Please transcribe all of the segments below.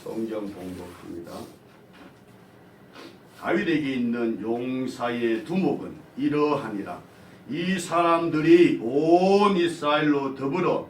성경 봉독합니다. 다윗에게 있는 용사의 두목은 이러하니라. 이 사람들이 온 이스라엘로 더불어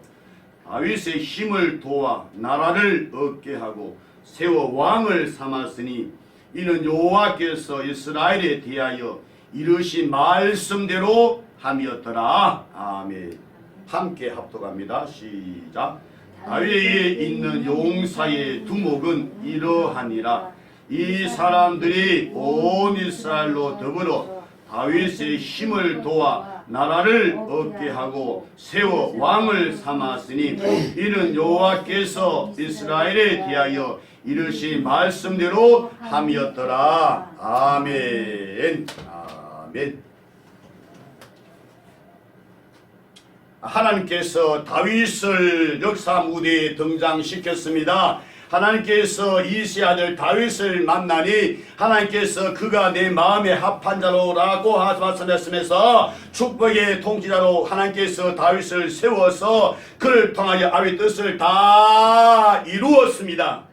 다윗의 힘을 도와 나라를 얻게 하고 세워 왕을 삼았으니 이는 여호와께서 이스라엘에 대하여 이르신 말씀대로 함이었더라. 아멘. 함께 합독합니다. 시작. 다윗에게 있는 용사의 두목은 이러하니라. 이 사람들이 온 이스라엘로 더불어 다윗의 힘을 도와 나라를 얻게 하고 세워 왕을 삼았으니 이는 여호와께서 이스라엘에 대하여 이르신 말씀대로 함이었더라. 아멘. 아멘. 하나님께서 다윗을 역사 무대에 등장시켰습니다. 하나님께서 이새의 아들 다윗을 만나니 하나님께서 그가 내 마음에 합한 자로라고 말씀하시면서 축복의 통치자로 하나님께서 다윗을 세워서 그를 통하여 아버지의 뜻을 다 이루었습니다.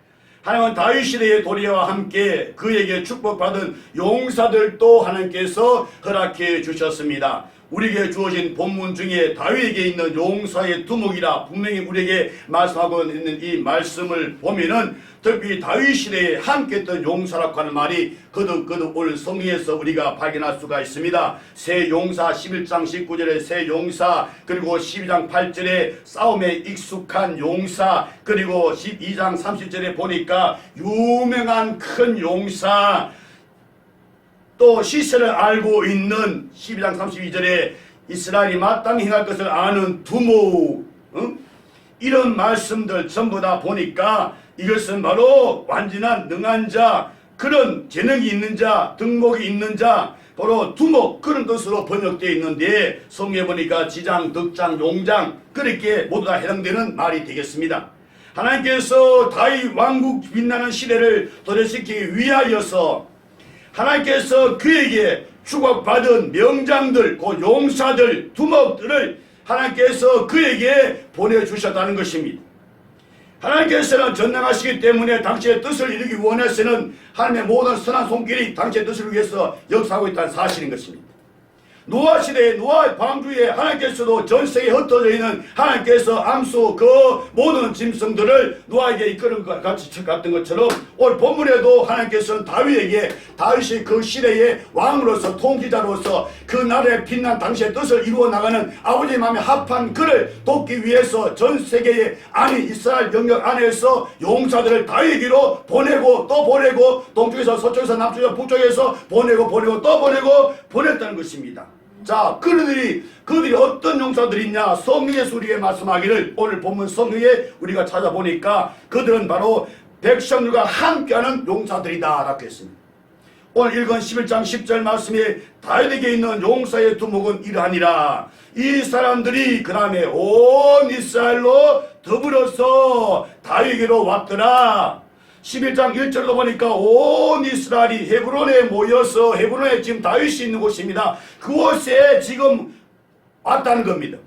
하나님은 다윗 시대의 도리와 함께 그에게 축복받은 용사들도 하나님께서 허락해 주셨습니다. 우리에게 주어진 본문 중에 다윗에게 있는 용사의 두목이라 분명히 우리에게 말씀하고 있는 이 말씀을 보면은 특히 다윗 시대에 함께 했던 용사라고 하는 말이 거듭거듭 오늘 성경에서 우리가 발견할 수가 있습니다. 새 용사 11장 19절에 새 용사, 그리고 12장 8절에 싸움에 익숙한 용사, 그리고 12장 30절에 보니까 유명한 큰 용사, 또 시세를 알고 있는 12장 32절에 이스라엘이 마땅히 행할 것을 아는 두목, 이런 말씀들 전부 다 보니까 이것은 바로 완전한 능한 자, 그런 재능이 있는 자, 등목이 있는 자, 바로 두목, 그런 뜻으로 번역되어 있는데 성경에 보니까 지장, 덕장, 용장, 그렇게 모두 다 해당되는 말이 되겠습니다. 하나님께서 다윗 왕국 빛나는 시대를 도래시키기 위하여서 하나님께서 그에게 축복받은 명장들, 그 용사들, 두목들을 하나님께서 그에게 보내주셨다는 것입니다. 하나님께서는 전능하시기 때문에 당신의 뜻을 이루기 원해서는 하나님의 모든 선한 손길이 당신의 뜻을 위해서 역사하고 있다는 사실인 것입니다. 노아 시대에 노아 방주에 하나님께서도 전 세계에 흩어져 있는 하나님께서 암수 그 모든 짐승들을 노아에게 이끄는 것 같이 같은 것처럼 오늘 본문에도 하나님께서는 다윗에게 다윗이 그 시대의 왕으로서 통치자로서 그 나라에 빛난 당시의 뜻을 이루어 나가는 아버지의 마음에 합한 그를 돕기 위해서 전 세계의 아니 이스라엘 영역 안에서 용사들을 다윗에게로 보내고 또 보내고 동쪽에서 서쪽에서 남쪽에서 북쪽에서 보내고 또 보냈다는 것입니다. 자, 그들이 어떤 용사들이냐? 성경에서 우리에게 말씀하기를 오늘 본문 성경에 우리가 찾아보니까 그들은 바로 백성들과 함께하는 용사들이다 라고 했습니다. 오늘 읽은 11장 10절 말씀에 다윗에게 있는 용사의 두목은 이러하니라. 이 사람들이 그 다음에 온 이스라엘로 더불어서 다윗에게로 왔더라. 11장 1절로 보니까 온 이스라엘이 헤브론에 모여서 헤브론에 지금 다윗이 있는 곳입니다. 그곳에 지금 왔다는 겁니다.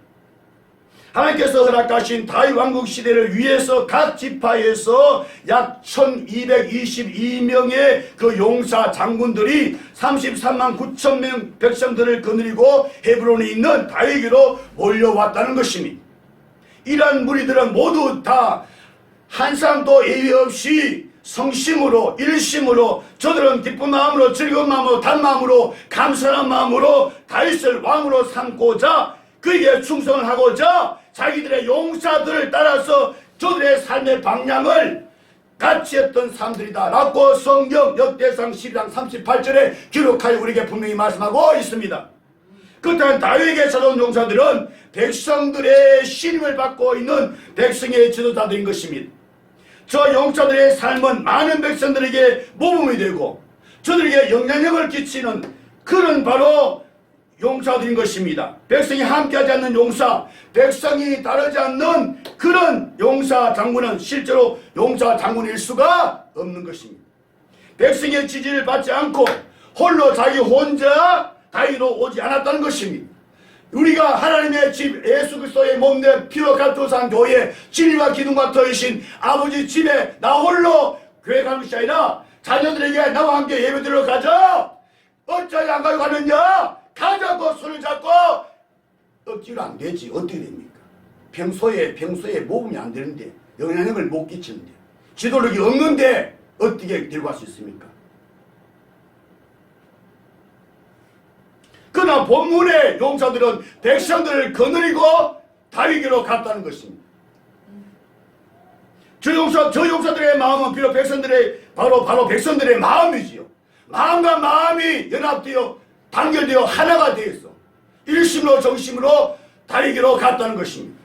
하나님께서 허락하신 다윗 왕국 시대를 위해서 각 지파에서 약 1222명의 그 용사 장군들이 33만 9천 명 백성들을 거느리고 헤브론에 있는 다윗에게로 몰려왔다는 것입니다. 이러한 무리들은 모두 다 한 사람도 예외 없이 성심으로 일심으로 저들은 기쁜 마음으로 즐거운 마음으로 단마음으로 감사한 마음으로 다윗을 왕으로 삼고자 그에게 충성을 하고자 자기들의 용사들을 따라서 저들의 삶의 방향을 같이 했던 사람들이다 라고 성경 역대상 12장 38절에 기록하여 우리에게 분명히 말씀하고 있습니다. 그렇다면 다윗에게 찾아온 용사들은 백성들의 신임을 받고 있는 백성의 지도자들인 것입니다. 저 용사들의 삶은 많은 백성들에게 모범이 되고 저들에게 영향력을 끼치는 그런 바로 용사들인 것입니다. 백성이 함께하지 않는 용사, 백성이 따르지 않는 그런 용사 장군은 실제로 용사 장군일 수가 없는 것입니다. 백성의 지지를 받지 않고 홀로 자기 혼자 다윗으로 오지 않았다는 것입니다. 우리가 하나님의 집 예수 그리스도의 몸내 피로 갈두산 교회 진리와 기둥과 터이신 아버지 집에 나 홀로 교회 가는 것이 아니라 자녀들에게 나와 함께 예배드리러 가자. 어쩌지 안 가고 가느냐? 가자고 손을 잡고. 억지로 안 되지. 어떻게 됩니까? 평소에 모범이 안 되는데, 영향력을 못 끼치는데, 지도력이 없는데 어떻게 들고 갈 수 있습니까? 그러나 본문의 용사들은 백성들을 거느리고 다윗에게로 갔다는 것입니다. 저 용사들의 마음은 비록 백성들의 바로 백성들의 마음이지요. 마음과 마음이 연합되어 단결되어 하나가 되어 있어. 일심으로 정심으로 다윗에게로 갔다는 것입니다.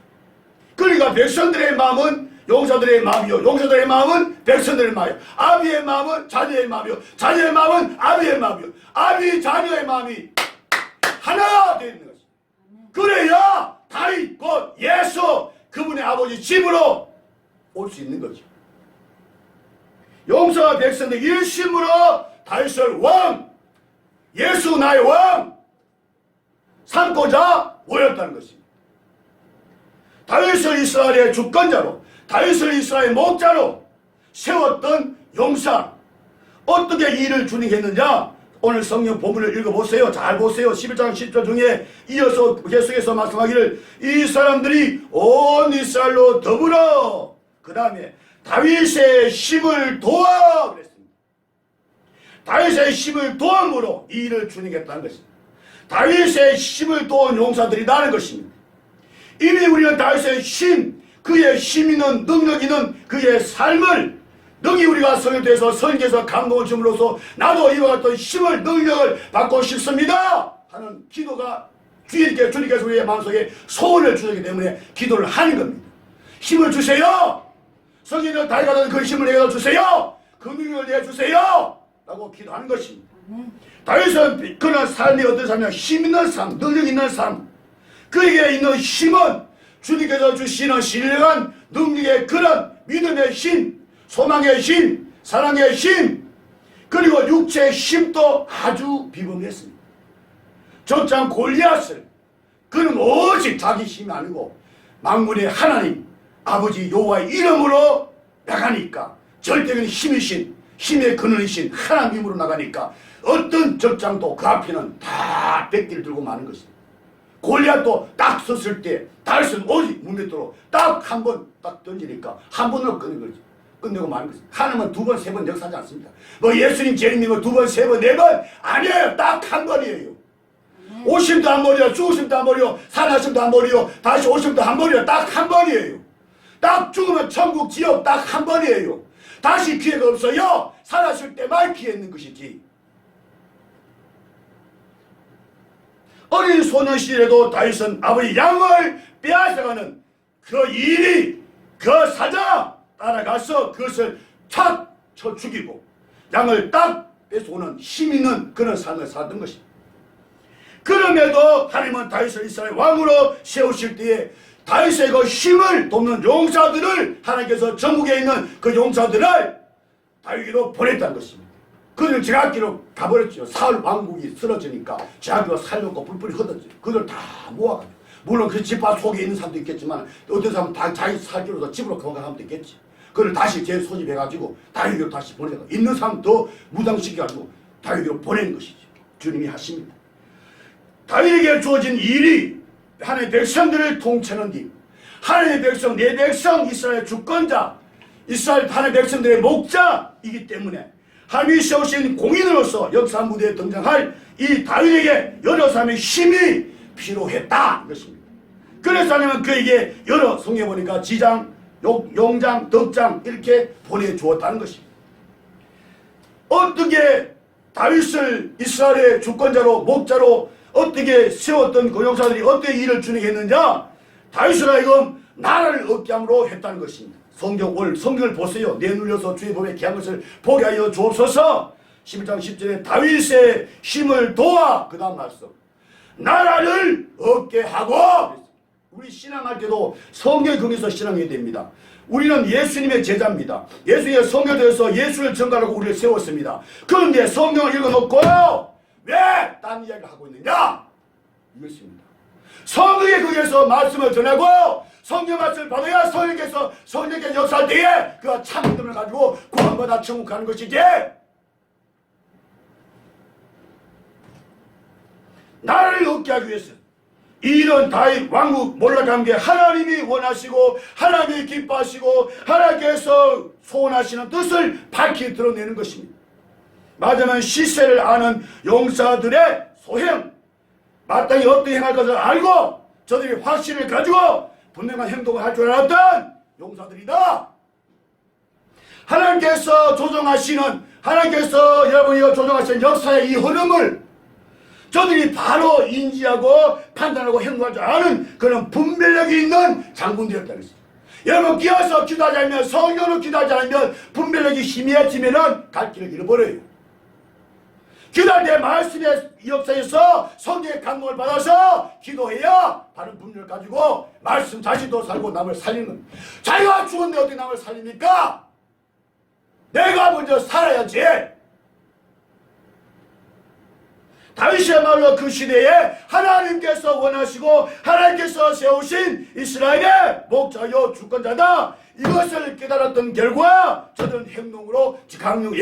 그러니까 백성들의 마음은 용사들의 마음이요, 용사들의 마음은 백성들의 마음이요, 아비의 마음은 자녀의 마음이요, 자녀의 마음은 아비의 마음이요, 아비 자녀의 마음이 하나가 되어 있는 것입니다. 그래야 다윗 곧 예수 그분의 아버지 집으로 올 수 있는 거죠. 용사와 백성들 일심으로 다윗을 왕, 예수 나의 왕 삼고자 모였다는 것입니다. 다윗을 이스라엘의 주권자로, 다윗을 이스라엘의 목자로 세웠던 용사, 어떻게 일을 준행했느냐? 오늘 성경 본문을 읽어보세요. 잘 보세요. 11장 10절 중에 이어서 계속해서 말씀하기를 이 사람들이 온 이스라엘로 더불어 그 다음에 다윗의 힘을 도와 그랬습니다. 다윗의 힘을 도함으로 이 일을 준행했다는 것입니다. 다윗의 힘을 도운 용사들이라는 것입니다. 이미 우리는 다윗의 힘, 그의 힘 있는 능력 있는 그의 삶을 능히 우리가 성령께서 성령께서 감동을 줌으로써 나도 이와 같은 힘을 능력을 받고 싶습니다 하는 기도가 주님께서 우리의 마음속에 소원을 주셨기 때문에 기도를 하는 겁니다. 힘을 주세요. 성령께서 다윗과 그 힘을 내게 주세요. 그 능력을 내주세요 라고 기도하는 것입니다. 다윗은 그런 삶이 어떤 삶이냐? 힘 있는 삶, 능력 있는 삶. 그에게 있는 힘은 주님께서 주시는 신령한 능력의 그런 믿음의 힘, 소망의 힘, 사랑의 힘, 그리고 육체의 힘도 아주 비범했습니다. 적장 골리앗을 그는 오직 자기 힘이 아니고 만군의 하나님 아버지 여호와의 이름으로 나가니까 절대적인 힘이신, 힘의 근원이신 하나님 이름으로 나가니까 어떤 적장도 그 앞에는 다 백기를 들고 마는 것입니다. 골리앗도 딱 섰을 때 다윗은 오직 문맷도로 딱 한 번 딱 던지니까 한 번으로 끝낸 거지. 끝내고 마는 것입니다. 하나님은 두 번, 세 번 역사하지 않습니다. 뭐 예수님, 재림님은 두 번, 세 번, 네 번 아니에요. 딱 한 번이에요. 오심도 한 번이요, 죽으심도 한 번이요, 살아심도 한 번이요, 다시 오심도 한 번이요. 딱 한 번이에요. 딱 죽으면 천국, 지옥 딱 한 번이에요. 다시 기회가 없어요. 살아실 때만 기회 있는 것이지. 어린 소년 시절에도 다윗은 아버지 양을 빼앗아가는 그 일이 그 사자 따라가서 그것을 탁 쳐 죽이고 양을 딱 뺏어오는 힘 있는 그런 삶을 살던 것입니다. 그럼에도 하나님은 다윗을 이스라엘 왕으로 세우실 때에 다윗의 그 힘을 돕는 용사들을 하나님께서 전국에 있는 그 용사들을 다윗에게로 보냈다는 것입니다. 그들은 제각기로 가버렸죠. 사울 왕국이 쓰러지니까 제각기로 살려고 뿔뿔이 흩었죠. 그들 다 모아가지고, 물론 그 집안 속에 있는 사람도 있겠지만 어떤 사람은 다 자기 살기로서 집으로 가는 사람도 있겠지. 그걸 다시 재소집해가지고 다윗에게로 다시 보내고 있는 사람 더 무장시켜가지고 다윗에게로 보내는 것이죠. 주님이 하십니다. 다윗에게 주어진 일이 하나님의 백성들을 통치하는 일, 하나님의 백성, 내 백성, 이스라엘 주권자, 이스라엘 하나님의 백성들의 목자이기 때문에 하나님이 세우신 공인으로서 역사 무대에 등장할 이 다윗에게 여러 사람의 힘이 필요했다 것입니다. 그래서 하나님은 그에게 여러 성경에 보니까 지장, 용장, 덕장 이렇게 보내주었다는 것입니다. 어떻게 다윗을 이스라엘의 주권자로 목자로 어떻게 세웠던 그 용사들이 어떻게 일을 준행했느냐? 다윗을 하여금 나라를 얻게 함으로 했다는 것입니다. 성경을 보세요. 내눌려서 주의 법에 귀한 것을 보게 하여 주옵소서. 11장 10절에 다윗의 힘을 도와 그 다음 말씀 나라를 얻게 하고. 우리 신앙할 때도 성경을 통해서 신앙해야 됩니다. 우리는 예수님의 제자입니다. 예수님의 성경에서 예수를 전가하고 우리를 세웠습니다. 그런데 성경을 읽어놓고 왜 딴 이야기를 하고 있느냐? 이것입니다. 성령의 거기에서 말씀을 전하고 성령 말씀을 받아야 성령께서 역사할 때에 그가 참 믿음을 가지고 구원받아 천국 가는 것이지. 나라를 얻게 하기 위해서 이런 다윗 왕국 몰락한 게 하나님이 원하시고 하나님이 기뻐하시고 하나님께서 소원하시는 뜻을 밝히 드러내는 것입니다. 맞으면 시세를 아는 용사들의 소행, 마땅히 어떻게 행할 것을 알고 저들이 확신을 가지고 분명한 행동을 할 줄 알았던 용사들이다. 하나님께서 여러분이 조정하시는 역사의 이 흐름을 저들이 바로 인지하고 판단하고 행동할 줄 아는 그런 분별력이 있는 장군들이었다는 것입니다. 여러분 끼어서 기도하지 않으면 성령으로 기도하지 않으면 분별력이 희미해지면 갈 길을 잃어버려요. 기도할 때 말씀의 역사에서 성령의 감동을 받아서 기도해야 바른 분별을 가지고 말씀 자신도 살고 남을 살리는 겁니다. 자기가 죽었는데 어떻게 남을 살립니까? 내가 먼저 살아야지. 다윗이야말로 그 시대에 하나님께서 원하시고 하나님께서 세우신 이스라엘의 목자요 주권자다. 이것을 깨달았던 결과 저들은 행동으로 강력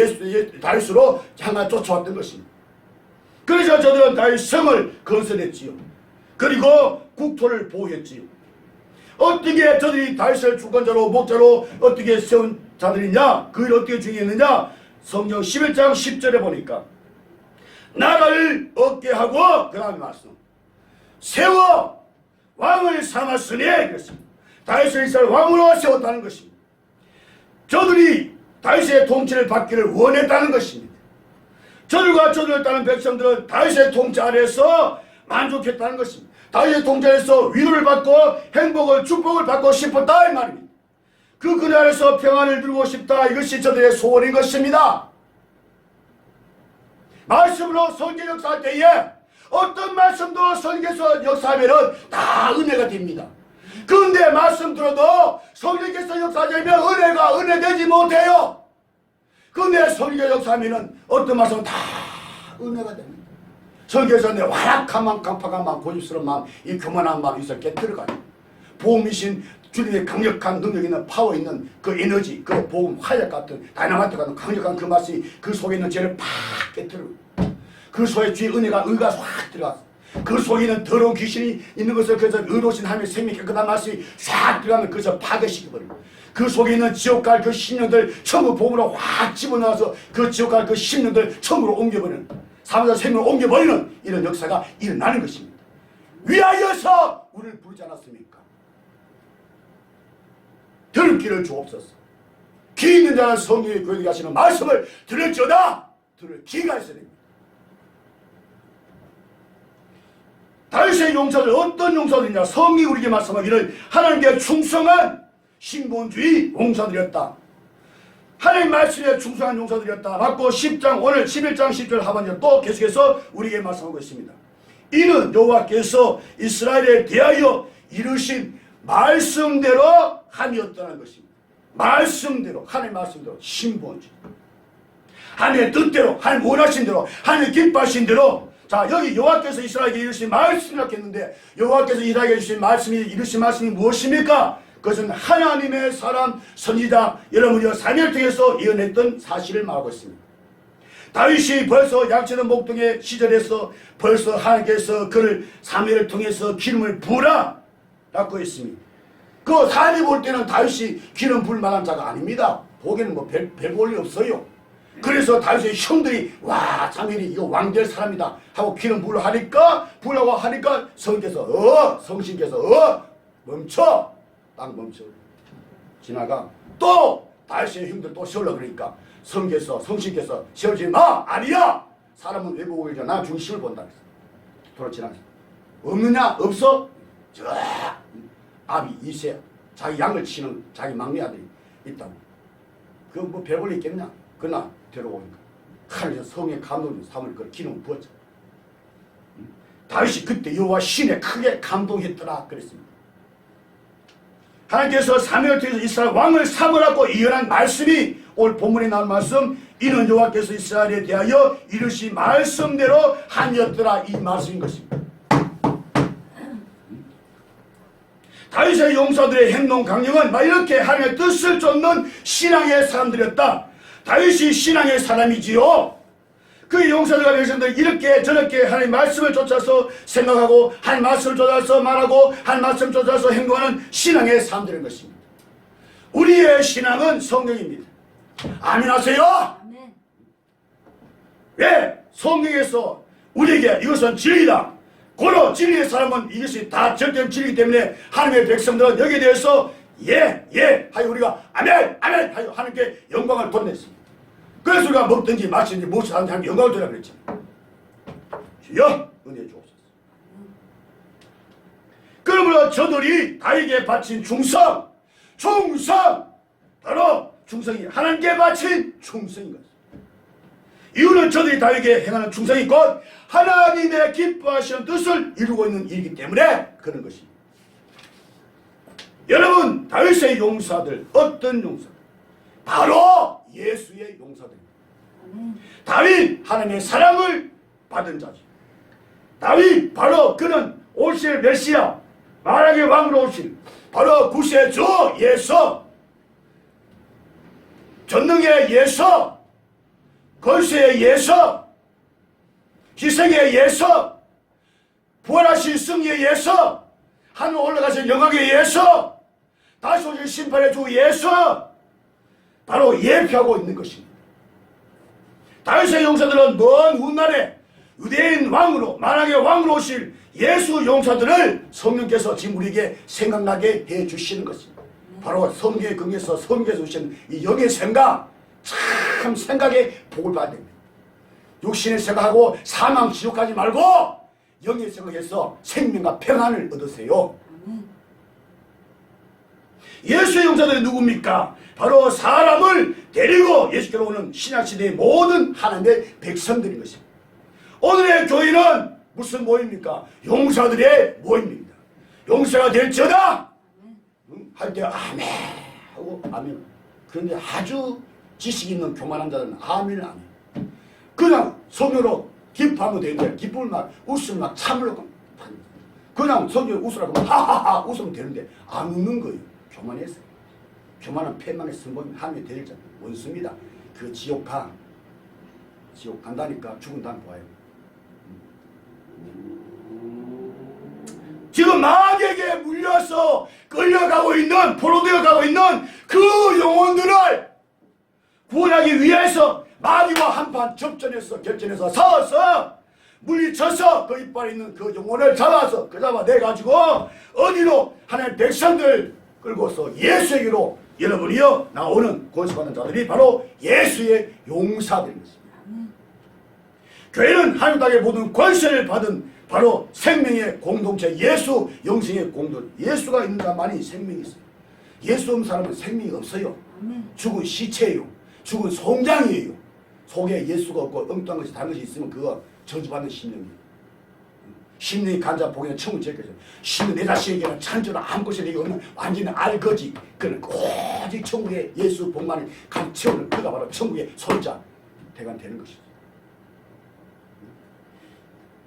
다윗으로 향하 쫓아왔던 것입니다. 그래서 저들은 다윗 성을 건설했지요. 그리고 국토를 보호했지요. 어떻게 저들이 다윗을 주권자로 목자로 어떻게 세운 자들이냐? 그걸 어떻게 중요했느냐? 성경 11장 10절에 보니까 나라를 얻게 하고 그 다음에 말씀 세워 왕을 삼았으니 그랬습니다. 다윗을 이스라엘 왕으로 세웠다는 것입니다. 저들이 다윗의 통치를 받기를 원했다는 것입니다. 저들과 저들을 따른 백성들은 다윗의 통치 아래에서 만족했다는 것입니다. 다윗의 통치 아래에서 위로를 받고 행복을 축복을 받고 싶었다 이 말입니다. 그 그늘 아래서 평안을 누리고 싶다. 이것이 저들의 소원인 것입니다. 말씀으로 성경 역사할 때에 어떤 말씀도 성경에서 역사하면 다 은혜가 됩니다. 그런데 말씀 들어도 성령께서 역사하자면 은혜 되지 못해요. 그런데 성령 역사하면 어떤 말씀은 다 은혜가 됩니다. 성경에서 내 완악한 마음, 강팍한 마음, 고집스러운 마음, 이 교만한 마음 있어 깨뜨려가요. 복음이신 주님의 강력한 능력 있는 파워 있는 그 에너지, 그 복음 화약 같은 다이나마이트 같은 강력한 그 말씀이 그 속에 있는 죄를 팍 깨뜨려. 그 속에 주의 은혜가 확 들어갔어. 그 속에 있는 더러운 귀신이 있는 것을 그래서 의로우신 하나님의 생명 깨끗한 말씀이 싹 들어가면 그것을 파괴시켜버리고 그 속에 있는 지옥 갈 그 심령들 천국 복음으로 확 집어넣어서 그 지옥 갈 그 심령들 천국으로 옮겨버리는 사무자 생명으로 옮겨버리는 이런 역사가 일어나는 것입니다. 위하여서 우리를 부르지 않았습니까? 들을 귀를 주옵소서. 귀 있는 자는 성경에 교회에 가시는 말씀을 들을지어다. 들을 귀가 있어야 됩니다. 다윗의 용사들 어떤 용사들이냐? 성경이 우리에게 말씀하기를 하나님께 충성한 신본주의 용사들이었다. 하나님 말씀에 충성한 용사들이었다. 맞고 10장 오늘 11장 10절 하반절 또 계속해서 우리에게 말씀하고 있습니다. 이는 여호와께서 이스라엘에 대하여 이르신 말씀대로 함이었다는 것입니다. 말씀대로 하나님 말씀대로 신본주의 하나님의 뜻대로 하나님 원하신 대로 하나님 기뻐하신 대로. 자, 여기 여호와께서 이스라엘에게 이르신 말씀이라고 했는데 여호와께서 이스라엘에게 이르신 말씀이 무엇입니까? 그것은 하나님의 사람 선지자 여러분이 사무엘 통해서 예언했던 사실을 말하고 있습니다. 다윗이 벌써 양치는 목동의 시절에서 벌써 하나님께서 그를 사무엘을 통해서 기름을 부으라 라고 했습니다. 그 사람이 볼 때는 다윗이 기름 부을 만한 자가 아닙니다. 보기에는 뭐 별 볼일 없어요. 그래서 다윗의 형들이 와 사무엘이 이거 왕될 사람이다 하고 기름 부으려고 하니까 성신께서 멈춰 딱 멈춰 지나가. 또 다윗의 형들 또 세우려고 그러니까 성신께서 세우지 마. 아니야. 사람은 왜 보고 있냐? 나 중심을 본다. 돌아 지나가. 없느냐? 없어? 저 아비 이세 자기 양을 치는 자기 막내 아들이 있다고. 그거 뭐 별 볼 일 있겠냐? 그러나 데려오니까 하나님께서 성의 감동이 사무엘 그 기름을 부었죠. 다윗이 그때 여호와 신에 크게 감동했더라 그랬습니다. 하나님께서 사무엘 통해서 이스라엘 왕을 삼으라고 예언한 말씀이 오늘 본문에 나온 말씀, 이는 여호와께서 이스라엘에 대하여 이르신 말씀대로 함이었더라 이 말씀인 것입니다. 다윗의 용사들의 행동 강령은 막 이렇게 하나님의 뜻을 쫓는 신앙의 사람들이었다. 다윗이 신앙의 사람이지요. 그 용사들과 백성들 이렇게 저렇게 하나님의 말씀을 쫓아서 생각하고 하나님의 말씀을 쫓아서 말하고 하나님의 말씀을 쫓아서 행동하는 신앙의 사람들인 것입니다. 우리의 신앙은 성경입니다. 아멘 하세요? 아멘. 왜? 성경에서 우리에게 이것은 진리다. 고로 진리의 사람은 이것이 다 절대적 진리이기 때문에 하나님의 백성들은 여기에 대해서 예 하여 우리가 아멘 아멘 하여 하나님께 영광을 돌렸습니다. 그래서 우리가 먹든지 마시든지 무엇을 하든지 하나님께 영광을 돌리라 그랬잖아요. 주여 은혜 주옵소서. 그러므로 저들이 다윗에게 바친 충성 바로 충성이 하나님께 바친 충성인 것입니다. 이유는 저들이 다윗에게 행하는 충성이 곧 하나님의 기뻐하시는 뜻을 이루고 있는 일이기 때문에 그런 것입니다. 여러분, 다윗의 용사들 어떤 용사들? 바로 예수의 용사들입니다. 다윗 하나님의 사랑을 받은 자죠. 다윗 바로 그는 오실 메시아 만왕의 왕으로 오실 바로 구세주 예수, 전능의 예수, 권세의 예수, 희생의 예수, 부활하신 승리의 예수, 하늘 올라가신 영광의 예수, 다시 오실 심판의 주 예수, 바로 예표하고 있는 것입니다. 다윗의 용사들은 먼 훗날에 유대인 왕으로 만왕의 왕으로 오실 예수 용사들을 성령께서 지금 우리에게 생각나게 해주시는 것입니다. 바로 성경의 긍에서 성경에서 오신 이 영의 생각, 참 생각에 복을 받아야 됩니다. 육신의 생각하고 사망 지옥하지 말고 영의 생각에서 생명과 평안을 얻으세요. 예수의 용사들이 누굽니까? 바로 사람을 데리고 예수께로 오는 신약시대의 모든 하나님의 백성들인 것입니다. 오늘의 교회는 무슨 모임입니까? 용사들의 모임입니다. 용사가 될지어다 할 때 아멘 하고 아멘. 그런데 아주 지식 있는 교만한 자들은 아멘을 안 해요. 그냥 성령으로 기뻐하면 되는데 기쁨을 막 웃음을 막 참으려고 그냥 성령으로 웃으라고 하하하 웃으면 되는데 안 웃는 거예요. 교만했어요. 교만은 패망의 선봉이 하나님의 대리자 원수입니다. 그 지옥 간다니까 죽은 다음 보아요. 지금 마귀에게 물려서 끌려가고 있는 포로되어 가고 있는 그 영혼들을 구원하기 위해서 마귀와 한판 접전해서 결전해서 싸워서 물리쳐서 그 이빨에 있는 그 영혼을 잡아서 그 잡아내가지고 어디로 하나님의 백성들 끌고서 예수에게로 여러분이요 나오는 권세받는 자들이 바로 예수의 용사들인 것입니다. 교회는 하나님 땅의 모든 권세를 받은 바로 생명의 공동체 예수 영생의 공동. 예수가 있는 자만이 생명이 있어요. 예수 없는 사람은 생명이 없어요. 죽은 시체예요. 죽은 송장이에요. 속에 예수가 없고 엉뚱한 것이 다른 것이 있으면 그거 저주받는 심령이에요. 심령이 간자 보기는 천국 제거죠. 심령 내 자신에게는 찬조로 아무것이 내게 없는 완전히 알거지. 그는 오직 천국의 예수 복만을 간 채우는 그가 바로 천국의 손자 대관 되는 것이죠.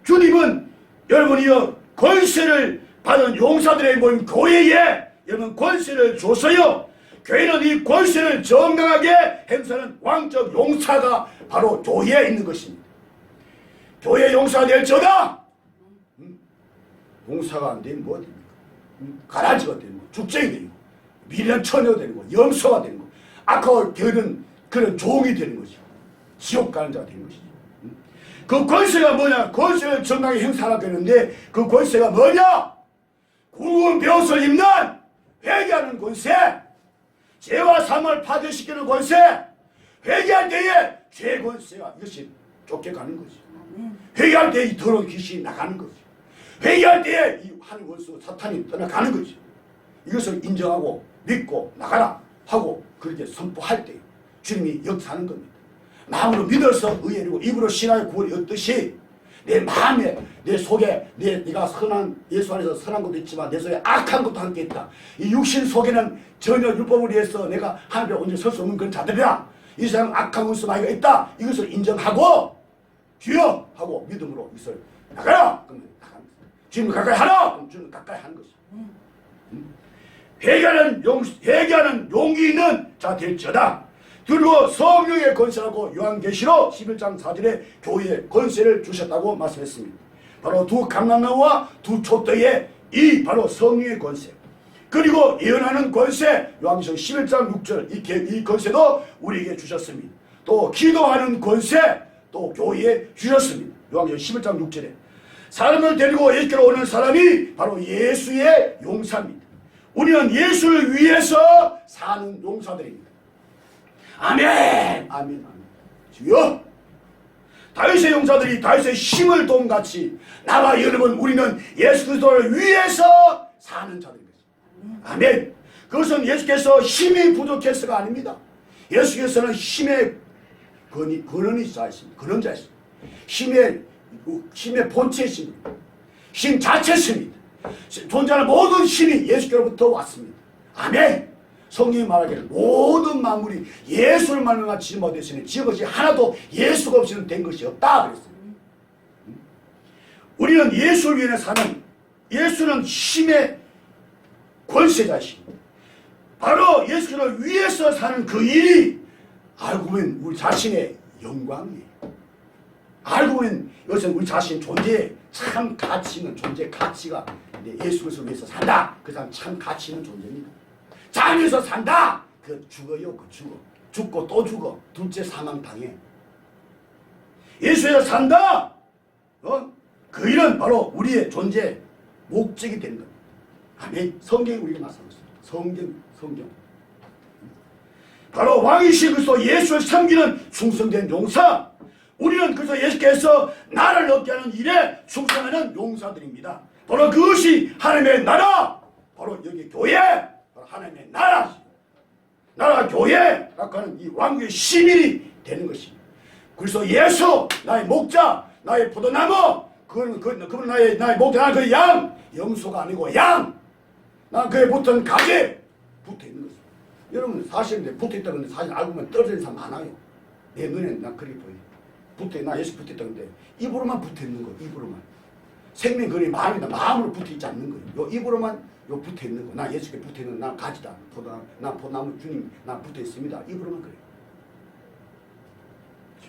주님은 여러분이요 권세를 받은 용사들의 모임 교회에 여러분 권세를 줬어요. 교회는 이 권세를 정당하게 행사하는 왕적 용사가 바로 교회에 있는 것입니다. 교회 용사가 될지어다. 용사가 안 되면 뭐 됩니까? 가라지가 되는 거, 죽쟁이 되는 거, 미련 처녀가 되는 거, 염소가 되는 거, 아까 되는 그런 종이 되는 거죠. 지옥 가는 자가 되는 것이죠. 그 권세가 뭐냐? 권세를 정당히 행사하게 되는데 그 권세가 뭐냐? 굵은 벼슬 입는 회개하는 권세, 죄와 삶을 파괴시키는 권세, 회개할 때에 죄 권세가 이것이 쫓겨가는 거죠. 회개할 때에 이 더러운 귀신이 나가는 거죠. 회개할 때에 이 하늘 원수 사탄이 떠나가는 거죠. 이것을 인정하고 믿고 나가라 하고 그렇게 선포할 때 주님이 역사하는 겁니다. 마음으로 믿어서 의뢰이고 입으로 신하의 구원이 얻듯이 내 마음에 내 속에 네가 선한 예수 안에서 선한 것도 있지만 내 속에 악한 것도 함께 있다. 이 육신 속에는 전혀 율법을 위해서 내가 하나님 앞에 언제 설 수 없는 그런 자들이라. 이 세상 악한 원수 마귀가 있다. 이것을 인정하고 주여 하고 믿음으로 이것을 나가라. 그러면 나가는 거예요. 주님 가까이 하라. 그럼 주님 가까이 하는 것이죠. 회개하는 용기 있는 자 될지어다. 그리고 성령의 권세라고 요한계시록 11장 4절에 교회에 권세를 주셨다고 말씀했습니다. 바로 두 감람나무와 두 촛대에 이 바로 성령의 권세, 그리고 예언하는 권세, 요한계시록 11장 6절 이 권세도 우리에게 주셨습니다. 또 기도하는 권세 또 교회에 주셨습니다. 요한계시록 11장 6절에 사람을 데리고 예수께로 오는 사람이 바로 예수의 용사입니다. 우리는 예수를 위해서 사는 용사들입니다. 아멘, 아멘, 아멘. 주여, 다윗의 용사들이 다윗의 힘을 돕같이 나와 여러분 우리는 예수 그리스도를 위해서 사는 자들입니다. 아멘. 그것은 예수께서 힘이 부족해서가 아닙니다. 예수께서는 힘의 근원이 자이십니다. 근원 자이십니다. 힘의 본체이십니다. 힘 자체십니다. 존재하는 모든 힘이 예수께로부터 왔습니다. 아멘. 성경이 말하기를 모든 만물이 예수를 말미암아 지음바 되었으니 지은 것이 하나도 예수가 없이는 된 것이 없다 그랬어요. 우리는 예수를 위해 사는, 예수는 힘의 권세자이십니다. 바로 예수를 위해서 사는 그 일이 알고 보면 우리 자신의 영광이에요. 알고 보면 이것은 우리 자신 존재에 참 가치 있는 존재, 가치가 예수 그리스도를 위해서 산다. 그 사람 참 가치 있는 존재입니다. 자 위해서 산다. 그 죽어요. 그 죽어. 죽고 또 죽어. 둘째 사망 당해. 예수에서 산다. 그 일은 바로 우리의 존재 목적이 되는 겁니다. 아멘. 성경이 우리에게 말씀하셨습니다. 성경. 바로 왕이신 그리스도 예수를 섬기는 충성된 용사. 우리는 그래서 예수께서 나를 얻게 하는 일에 충성하는 용사들입니다. 바로 그것이 하나님의 나라. 바로 여기 교회. 바로 하나님의 나라. 나라 교회라고 하는 이 왕국의 시민이 되는 것입니다. 그래서 예수 나의 목자, 나의 포도나무, 그분 나의 목자, 그 양, 염소가 아니고 양. 난 그에 붙은 가지 붙어 있는 것입니다. 여러분 사실은 붙어 있다는데 사실 알고 보면 떨어지는 사람 많아요. 내 눈에는 난 그렇게 보여요. 나 예수 붙어 있다는데 입으로만 붙어 있는 거예요. 입으로만. 생명 그리 마음이다. 마음으로 붙어 있지 않는 거예요. 요 입으로만 요 붙어 있는 거. 나 예수께 붙어 있는 나 가지다. 나 포도나무 주님 나 붙어 있습니다. 입으로만 그래요.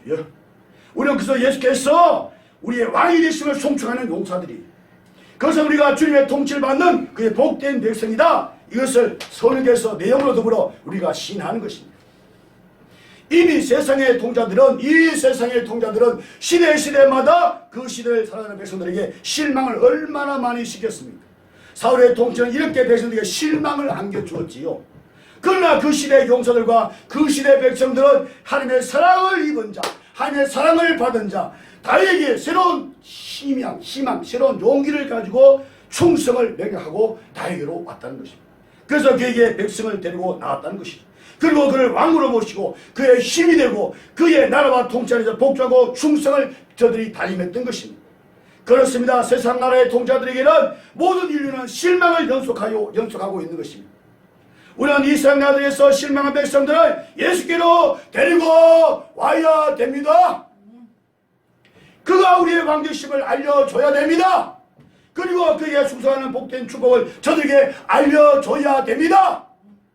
주여. 우리는 그래서 예수께서 우리의 왕이 되심을 송축하는 용사들이. 그것은 우리가 주님의 통치를 받는 그의 복된 백성이다. 이것을 성령께서 내용으로 더불어 우리가 신하는 것입니다. 이미 세상의 통자들은 시대마다 그 시대를 살아가는 백성들에게 실망을 얼마나 많이 시켰습니까? 사울의 통치는 이렇게 백성들에게 실망을 안겨주었지요. 그러나 그 시대의 용사들과 그 시대의 백성들은 하나님의 사랑을 입은 자, 하나님의 사랑을 받은 자, 다윗에게 새로운 희망, 새로운 용기를 가지고 충성을 명령하고 다윗에게로 왔다는 것입니다. 그래서 그에게 백성을 데리고 나왔다는 것이죠. 그리고 그를 왕으로 모시고 그의 힘이 되고 그의 나라와 통치하면서 복종하고 충성을 저들이 다짐했던 것입니다. 그렇습니다. 세상 나라의 통치자들에게는 모든 인류는 실망을 연속하고 있는 것입니다. 우리는 이 세상 나라에서 실망한 백성들을 예수께로 데리고 와야 됩니다. 그가 우리의 왕되심을 알려줘야 됩니다. 그리고 그에게 충성하는 복된 축복을 저들에게 알려줘야 됩니다.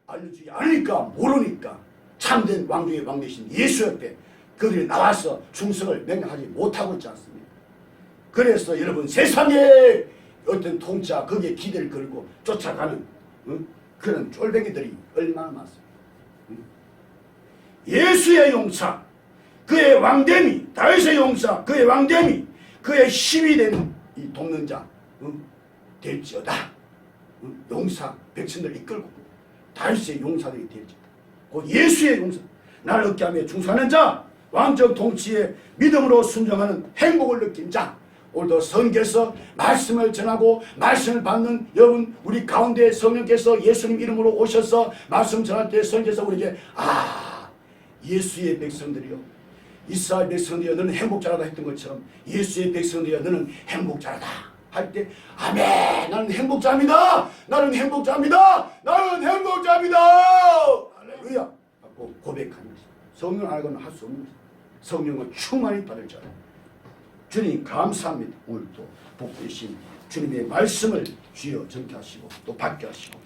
알려주지 않으니까 모르니까 참된 왕중의 왕되신 예수였대 그들이 나와서 충성을 명령하지 못하고 있지 않습니까? 그래서 여러분 세상의 어떤 통치자 거기에 기대를 걸고 쫓아가는 그런 쫄뱅이들이 얼마나 많습니까? 예수의 용사 그의 왕됨이, 다윗의 용사 그의 왕됨이, 그의 힘이 되는 이 돕는 자 될지어다. 용사 백성들을 이끌고 다윗의 용사들이 될지어다. 곧 예수의 용사, 나를 얻게 하며 충성하는 자, 왕적 통치에 믿음으로 순종하는 행복을 느낀 자. 오늘도 성경에서 말씀을 전하고 말씀을 받는 여러분, 우리 가운데 성령께서 예수님 이름으로 오셔서 말씀 전할 때 성경에서 우리에게 예수의 백성들이요, 이스라엘 백성들이여 너는 행복자라다 했던 것처럼 예수의 백성들이여 너는 행복자라다 할 때 아멘, 나는 행복자입니다, 나는 행복자입니다, 나는 행복자입니다, 할렐루야 하고 고백하는 것입니다. 성령 알고는 할 수 없는 것입니다. 성령은 충만히 받을 자라. 주님 감사합니다. 오늘도 복되신 주님의 말씀을 주여 전케 하시고 또 받게 하시고